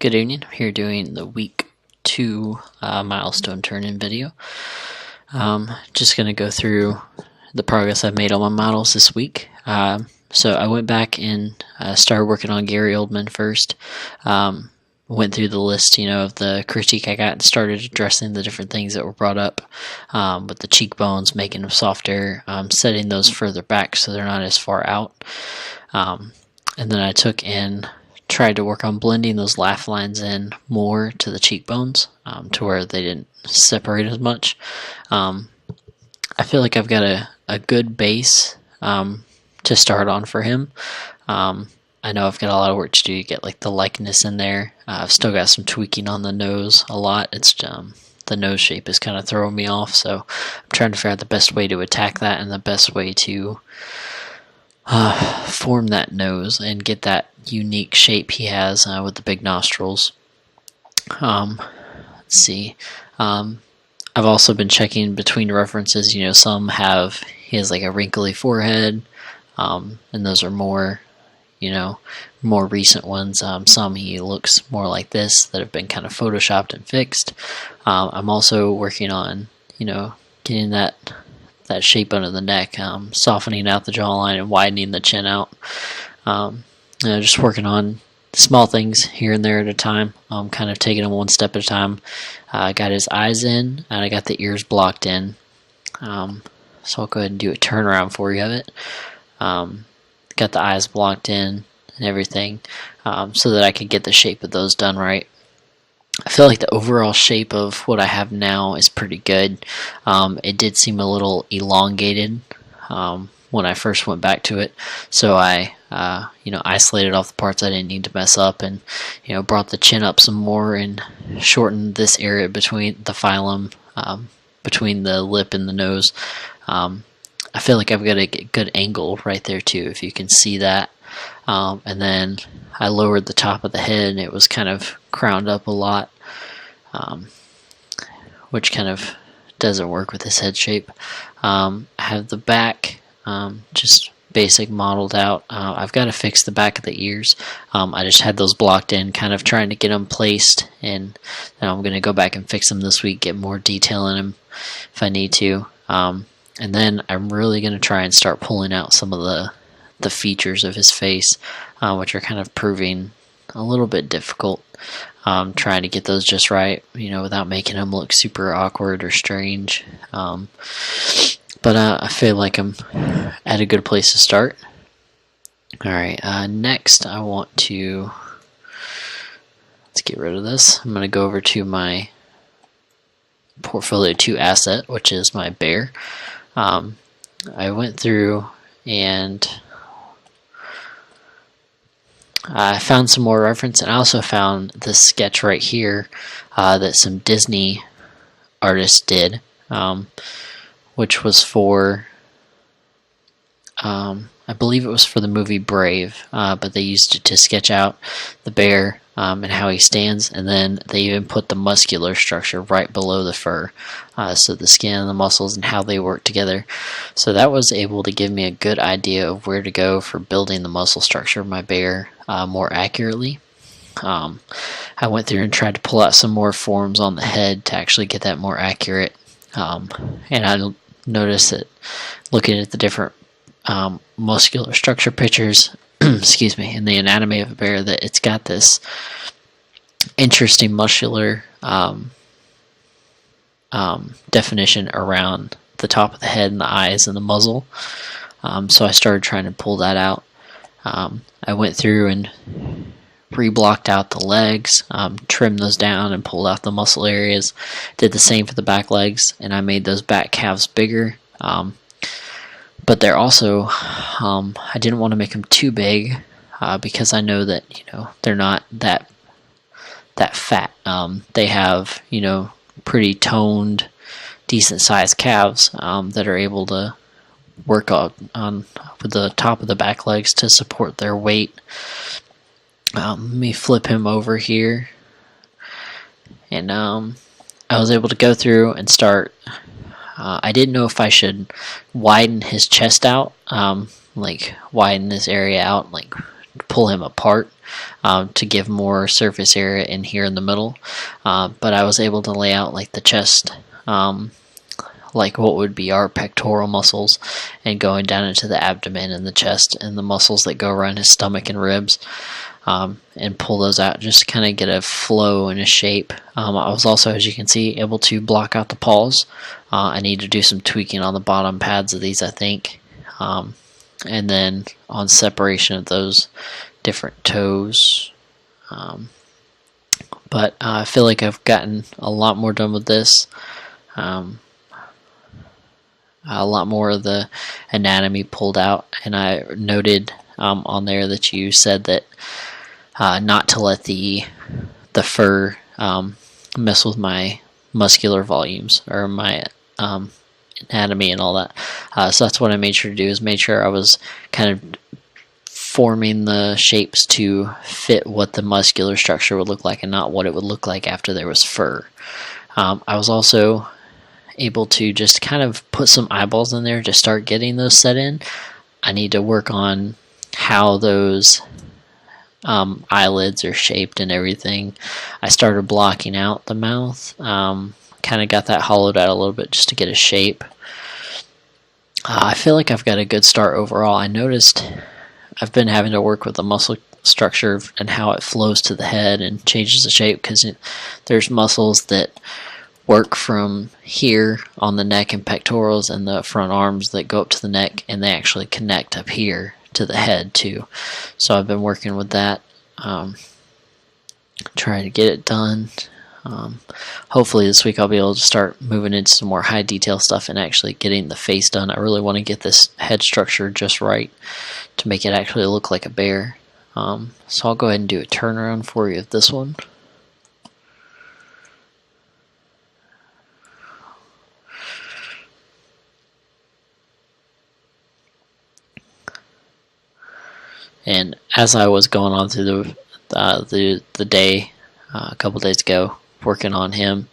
Good evening. I'm here doing the week 2 milestone turn-in video. Just going to go through the progress I've made on my models this week. So I went back and started working on Gary Oldman first. Went through the list, of the critique I got and started addressing the different things that were brought up with the cheekbones, making them softer, setting those further back so they're not as far out. And then I took and tried to work on blending those laugh lines in more to the cheekbones to where they didn't separate as much. I feel like I've got a good base to start on for him. I know I've got a lot of work to do to get like the likeness in there. I've still got some tweaking on the nose a lot. It's the nose shape is kind of throwing me off, so I'm trying to figure out the best way to attack that and the best way to form that nose and get that unique shape he has with the big nostrils. Let's see. I've also been checking between references. Some he has like a wrinkly forehead, and those are more more recent ones. Some he looks more like this that have been kind of photoshopped and fixed. I'm also working on getting that shape under the neck, softening out the jawline and widening the chin out. Just working on small things here and there at a time, kind of taking them one step at a time. I got his eyes in and I got the ears blocked in, so I'll go ahead and do a turnaround for you of it. Got the eyes blocked in and everything, so that I could get the shape of those done right. I feel like the overall shape of what I have now is pretty good. It did seem a little elongated when I first went back to it, so I isolated off the parts I didn't need to mess up, and brought the chin up some more and shortened this area between the phylum, between the lip and the nose. I feel like I've got a good angle right there too, if you can see that. And then I lowered the top of the head and it was kind of crowned up a lot, which kind of doesn't work with this head shape. I have the back just basic modeled out. I've got to fix the back of the ears. I just had those blocked in, kind of trying to get them placed, and now I'm going to go back and fix them this week, get more detail in them if I need to. And then I'm really going to try and start pulling out some of the features of his face, which are kind of proving a little bit difficult. Trying to get those just right, without making them look super awkward or strange. But I feel like I'm at a good place to start. Alright, next I want to... Let's get rid of this. I'm going to go over to my Portfolio 2 asset, which is my bear. I went through and I found some more reference, and I also found this sketch right here that some Disney artists did, which was for, I believe it was for the movie Brave, but they used it to sketch out the bear and how he stands, and then they even put the muscular structure right below the fur, so the skin and the muscles and how they work together. So that was able to give me a good idea of where to go for building the muscle structure of my bear more accurately. I went through and tried to pull out some more forms on the head to actually get that more accurate, and I noticed that looking at the different muscular structure pictures excuse me, in the anatomy of a bear, that it's got this interesting muscular definition around the top of the head and the eyes and the muzzle. So I started trying to pull that out. I went through and re-blocked out the legs, trimmed those down and pulled out the muscle areas. Did the same for the back legs, and I made those back calves bigger. But they're also, I didn't want to make them too big because I know that they're not that fat. They have pretty toned, decent sized calves that are able to work on with the top of the back legs to support their weight. Let me flip him over here, and I was able to go through and start. I didn't know if I should widen his chest out, like widen this area out, like pull him apart to give more surface area in here in the middle. But I was able to lay out like the chest, like what would be our pectoral muscles, and going down into the abdomen and the chest and the muscles that go around his stomach and ribs, and pull those out just to kind of get a flow and a shape. I was also, as you can see, able to block out the paws. I need to do some tweaking on the bottom pads of these, I think, and then on separation of those different toes. But I feel like I've gotten a lot more done with this. A lot more of the anatomy pulled out, and I noted on there that you said that not to let the fur mess with my muscular volumes or my anatomy and all that. So that's what I made sure to do, is made sure I was kind of forming the shapes to fit what the muscular structure would look like and not what it would look like after there was fur. I was also able to just kind of put some eyeballs in there to start getting those set in. I need to work on how those eyelids are shaped and everything. I started blocking out the mouth, kind of got that hollowed out a little bit just to get a shape. I feel like I've got a good start overall. I noticed I've been having to work with the muscle structure and how it flows to the head and changes the shape, because there's muscles that work from here on the neck and pectorals and the front arms that go up to the neck, and they actually connect up here to the head too. So I've been working with that, trying to get it done. Hopefully this week I'll be able to start moving into some more high detail stuff and actually getting the face done. I really want to get this head structure just right to make it actually look like a bear. So I'll go ahead and do a turnaround for you of this one. And as I was going on through the day a couple days ago, working on him,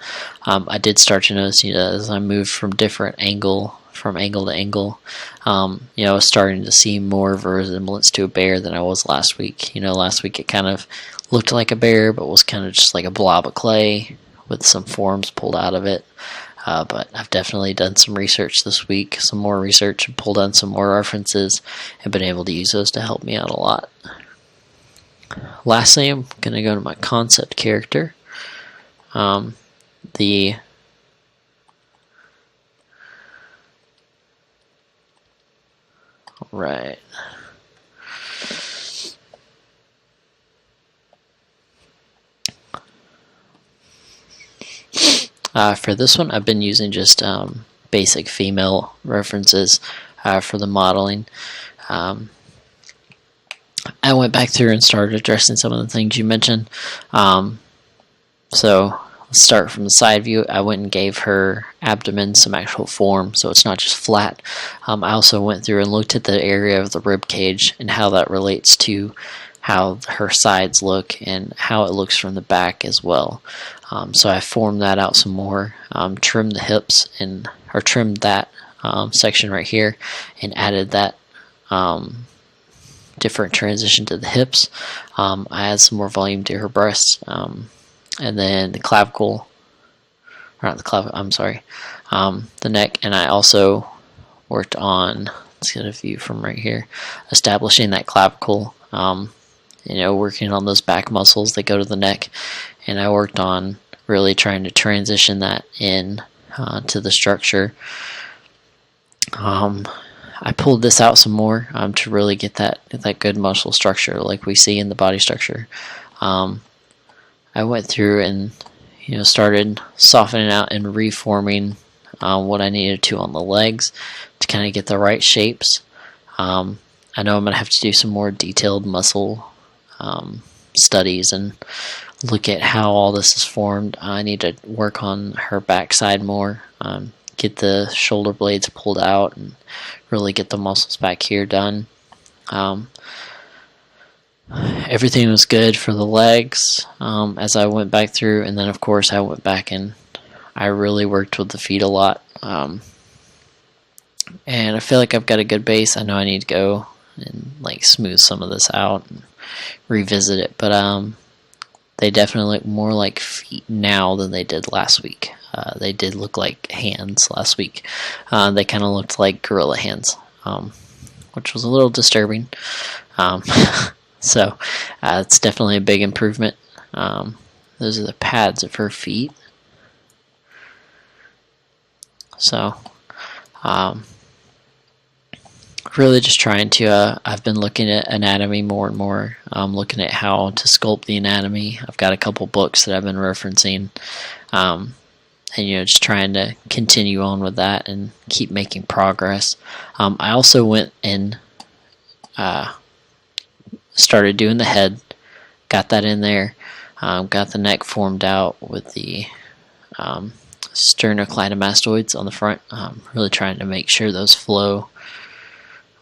I did start to notice, as I moved from angle to angle, I was starting to see more of a resemblance to a bear than I was last week. Last week it kind of looked like a bear, but was kind of just like a blob of clay with some forms pulled out of it. But I've definitely done some research this week, some more research, and pulled on some more references, and been able to use those to help me out a lot. Lastly, I'm going to go to my concept character. Right. For this one, I've been using just basic female references for the modeling. I went back through and started addressing some of the things you mentioned. So let's start from the side view. I went and gave her abdomen some actual form, so it's not just flat. I also went through and looked at the area of the rib cage and how that relates to how her sides look and how it looks from the back as well. So I formed that out some more, trimmed the hips or trimmed that section right here, and added that different transition to the hips. I added some more volume to her breasts, and then the clavicle, or not the clavicle, I'm sorry, the neck. And I also worked on, let's get a view from right here, establishing that clavicle, working on those back muscles that go to the neck. And I worked on really trying to transition that in to the structure. I pulled this out some more to really get that good muscle structure like we see in the body structure. I went through and started softening out and reforming what I needed to on the legs to kind of get the right shapes. I know I'm going to have to do some more detailed muscle studies and look at how all this is formed. I need to work on her backside more, get the shoulder blades pulled out and really get the muscles back here done. Everything was good for the legs as I went back through, and then of course I went back and I really worked with the feet a lot. And I feel like I've got a good base. I know I need to go and smooth some of this out and revisit it. But they definitely look more like feet now than they did last week. They did look like hands last week. They kind of looked like gorilla hands, which was a little disturbing. So it's definitely a big improvement. Those are the pads of her feet. So really just trying to, I've been looking at anatomy more and more, looking at how to sculpt the anatomy. I've got a couple books that I've been referencing, and just trying to continue on with that and keep making progress. I also went and started doing the head, got that in there, got the neck formed out with the sternocleidomastoids on the front. Really trying to make sure those flow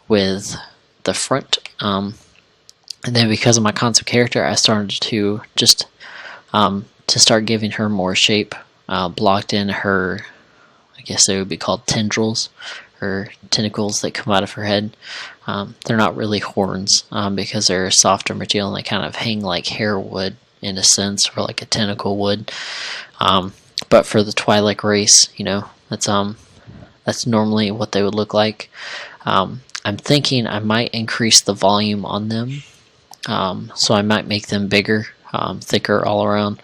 with the front. And then because of my concept character, I started to just to start giving her more shape. Blocked in her, I guess they would be called tendrils, or tentacles that come out of her head. They're not really horns because they're a softer material and they kind of hang like hair would in a sense, or like a tentacle would. But for the Twi'lek race, that's normally what they would look like. I'm thinking I might increase the volume on them, so I might make them bigger, thicker all around,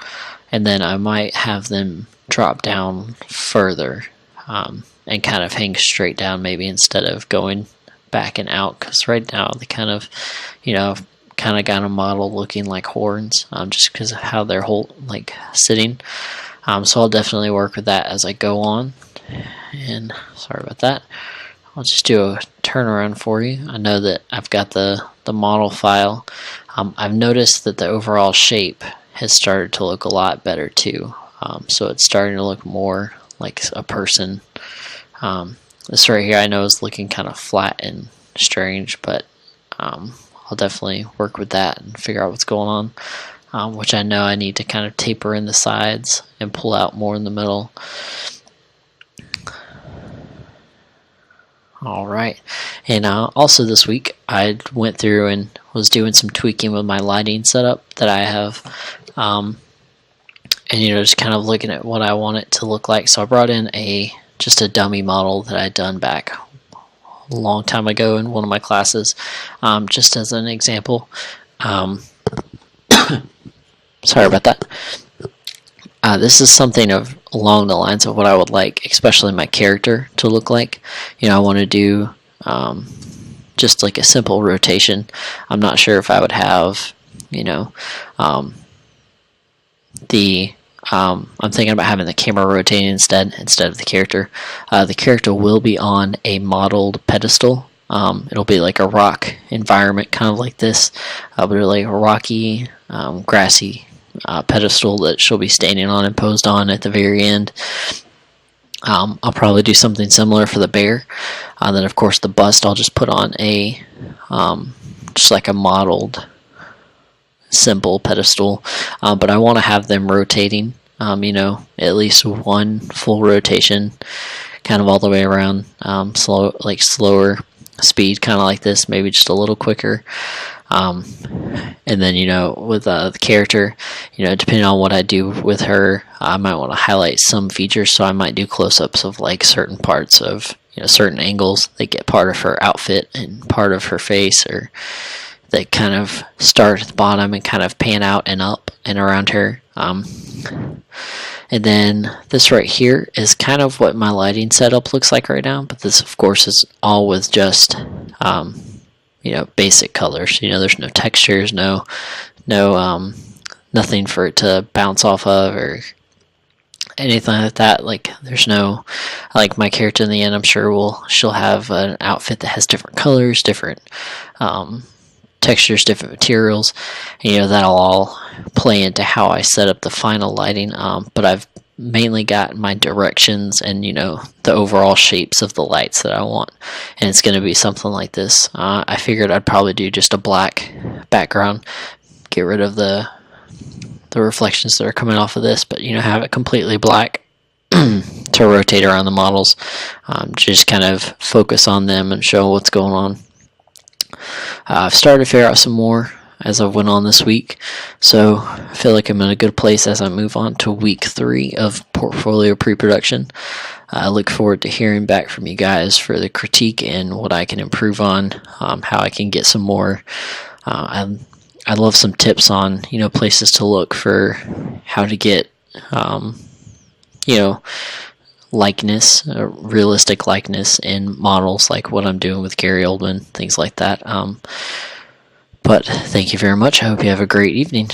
and then I might have them drop down further and kind of hang straight down, maybe instead of going back and out, because right now they kind of got a model looking like horns, just because of how they're sitting. So I'll definitely work with that as I go on. And sorry about that. I'll just do a turnaround for you. I know that I've got the model file. I've noticed that the overall shape has started to look a lot better too. So it's starting to look more like a person. This right here I know is looking kind of flat and strange, but I'll definitely work with that and figure out what's going on, which I know I need to kind of taper in the sides and pull out more in the middle. Alright, and also this week I went through and was doing some tweaking with my lighting setup that I have, and just kind of looking at what I want it to look like. So I brought in just a dummy model that I'd done back a long time ago in one of my classes, just as an example. Sorry about that. This is something along the lines of what I would like, especially my character, to look like. I want to do just like a simple rotation. I'm not sure if I would have, I'm thinking about having the camera rotating instead of the character. The character will be on a modeled pedestal. It'll be like a rock environment, kind of like this, but like a rocky, grassy pedestal that she'll be standing on and posed on at the very end. I'll probably do something similar for the bear. Then of course the bust I'll just put on just like a modeled simple pedestal, but I want to have them rotating, at least one full rotation, kind of all the way around, slower speed, kind of like this, maybe just a little quicker. And then with the character, depending on what I do with her, I might want to highlight some features, so I might do close-ups of like certain parts of certain angles that get part of her outfit and part of her face, or that kind of start at the bottom and kind of pan out and up and around her. And then this right here is kind of what my lighting setup looks like right now, but this of course is all with just basic colors. There's no textures, no nothing for it to bounce off of or anything like that. Like there's no, like my character in the end, I'm sure she'll have an outfit that has different colors, different textures, different materials. That'll all play into how I set up the final lighting. But I've mainly got my directions and the overall shapes of the lights that I want, and it's going to be something like this. I figured I'd probably do just a black background, get rid of the reflections that are coming off of this, but have it completely black to rotate around the models, just kind of focus on them and show what's going on. I've started to figure out some more as I went on this week. So I feel like I'm in a good place as I move on to week 3 of portfolio pre-production. I look forward to hearing back from you guys for the critique and what I can improve on, how I can get some more. I'd love some tips on, places to look for how to get, likeness, realistic likeness in models, like what I'm doing with Gary Oldman, things like that. But thank you very much. I hope you have a great evening.